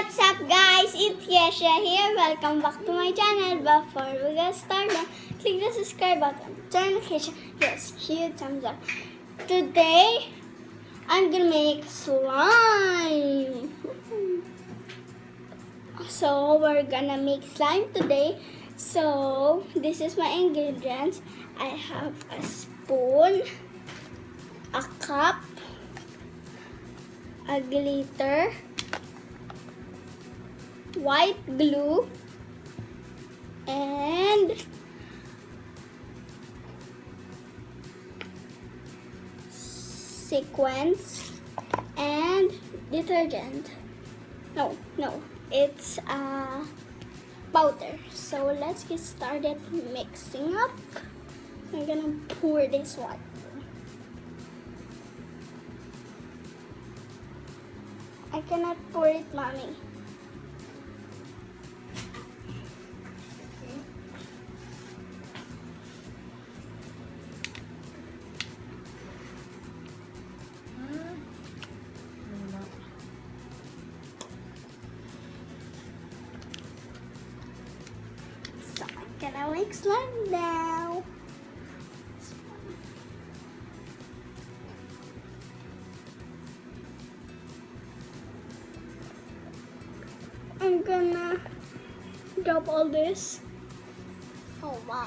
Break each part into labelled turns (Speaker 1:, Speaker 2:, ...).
Speaker 1: What's up guys? It's Yesha here. Welcome back to my channel. Before we get started, click the subscribe button. Turn the notification. Yes, huge thumbs up. Today, I'm gonna make slime. So, we're gonna make slime today. So, this is my ingredients. I have a spoon, a cup, a glitter, white glue, and sequins, and detergent. No, it's powder. So let's get started mixing up. I'm gonna pour this one. I cannot pour it, mommy. So I'm gonna make slime now. I'm gonna drop all this. Oh my.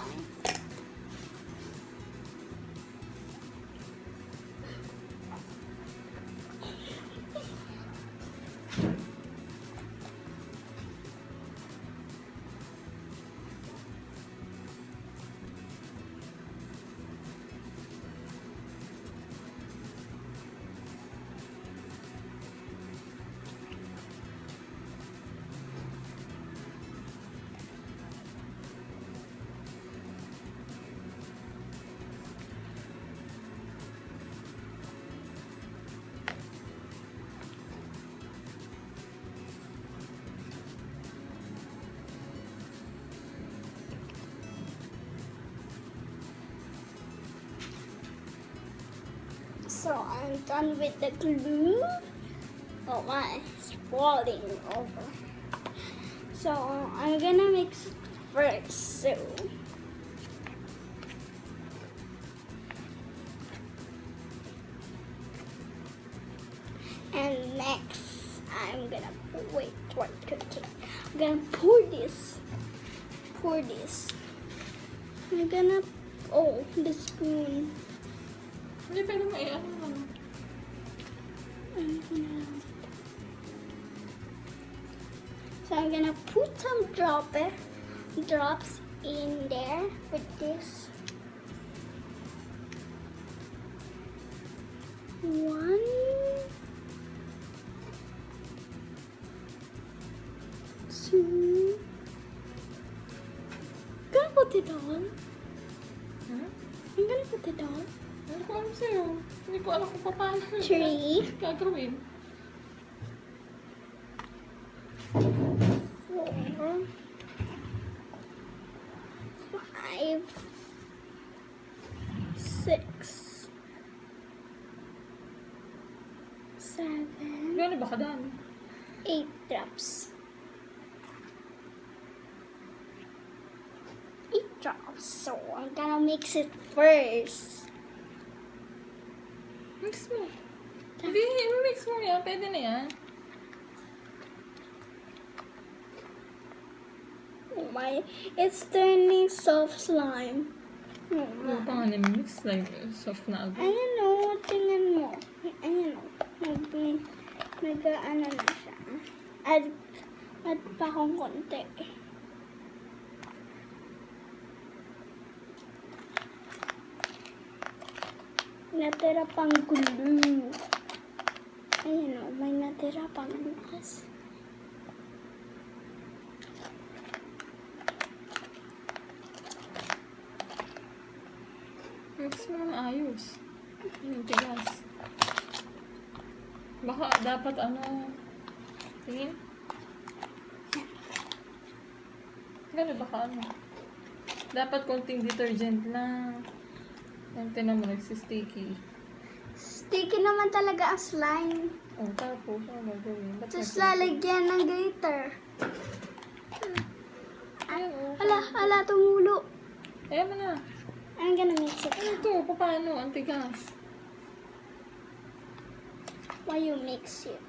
Speaker 1: So I'm done with the glue. Oh my, it's falling over. So I'm gonna mix it first. So and next I'm gonna wait. I'm gonna pour this. I'm gonna the spoon.
Speaker 2: Hindi, pero may ano naman.
Speaker 1: So I'm gonna put some drops in there with this. 1, 2. Gonna put it on.
Speaker 2: Hmm?
Speaker 1: I'm gonna put it on.
Speaker 2: Hindi ko alam sa'yo. Hindi ko alam kung paano.
Speaker 1: 3,
Speaker 2: gagawin.
Speaker 1: 4, 5, 6, 7,
Speaker 2: Gano'n ba kadami?
Speaker 1: 8 drops. 8 drops. So I'm gonna mix it first.
Speaker 2: Mix mo. Hindi, mix mo yan. Pwede na yan.
Speaker 1: Oh my, it's turning soft slime. Oh
Speaker 2: Ano
Speaker 1: my.
Speaker 2: pa nga mix like soft na agad.
Speaker 1: Ayan o, tingnan mo. Ayan o, nag-ano na siya. Add pa akong konti. Natira pang glue. Ayan o, may natira pang bukas.
Speaker 2: Mix mo na ayos. Yung tigas. Baka dapat ano. Tingin. Gano'n baka ano. Dapat konting detergent lang. Yung tinan mo, nagsisticky.
Speaker 1: Sticky naman talaga ang slime.
Speaker 2: Oh, tapos, ano gagawin? Ba't
Speaker 1: Tapos
Speaker 2: nag-
Speaker 1: lalagyan ng glitter.
Speaker 2: Ayun, oh.
Speaker 1: Hala, tumulo.
Speaker 2: Ayaw mo na.
Speaker 1: I'm gonna mix it.
Speaker 2: Ano to? Paano? Ang tigas.
Speaker 1: Why you mix it?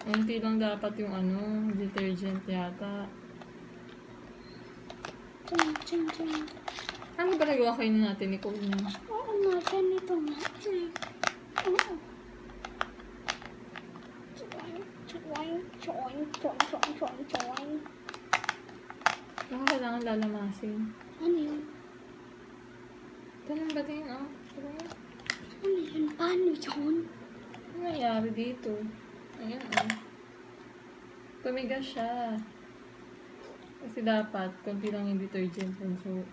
Speaker 2: Unti lang dapat yung ano, detergent yata.
Speaker 1: Ching.
Speaker 2: Ano ba nagawa kayo natin ni Cole niya?
Speaker 1: Oo nga, ganito nga. Oo. Choing.
Speaker 2: Baka kailangan lalamasin.
Speaker 1: Ano yun?
Speaker 2: Ganun ba din, oh? Ganun.
Speaker 1: Ano yun? Paano yun?
Speaker 2: Ano nangyari dito? Ayan, oh. Tumigas siya. Kasi dapat, konti lang yung detergent. So,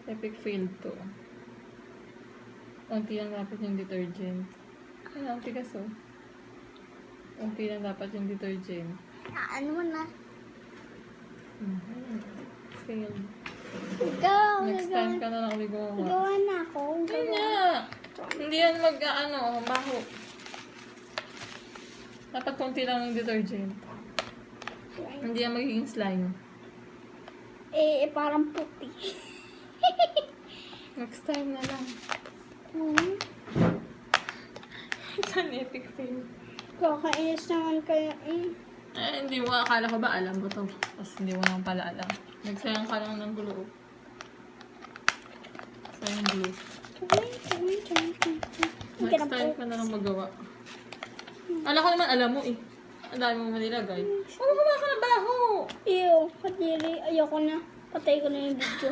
Speaker 2: epic fail to. Konti lang dapat yung detergent. Ayan, ang tigas, oh. Konti lang dapat yung detergent.
Speaker 1: Ano mo na?
Speaker 2: Fail.
Speaker 1: Go!
Speaker 2: Next time ka na lang ulit gumawa.
Speaker 1: Gawa na ako.
Speaker 2: Hindi nga. Hindi yan baho. Dapat konti lang yung detergent. Hindi yan magiging slime.
Speaker 1: Parang puti.
Speaker 2: Next time na lang. It's an epic fail.
Speaker 1: Kakainis naman kayo.
Speaker 2: Hindi mo. Akala ko ba alam mo to. Tapos hindi mo naman pala alam. Nagsayang ka lang ng glue. Sayang glue. Next time ka na lang magawa. Alam ko naman alam mo eh. Ang dami mo nilagay. Gumawa ka ng baho!
Speaker 1: Ew, kadiri. Ayoko na. Patay ko na yung video.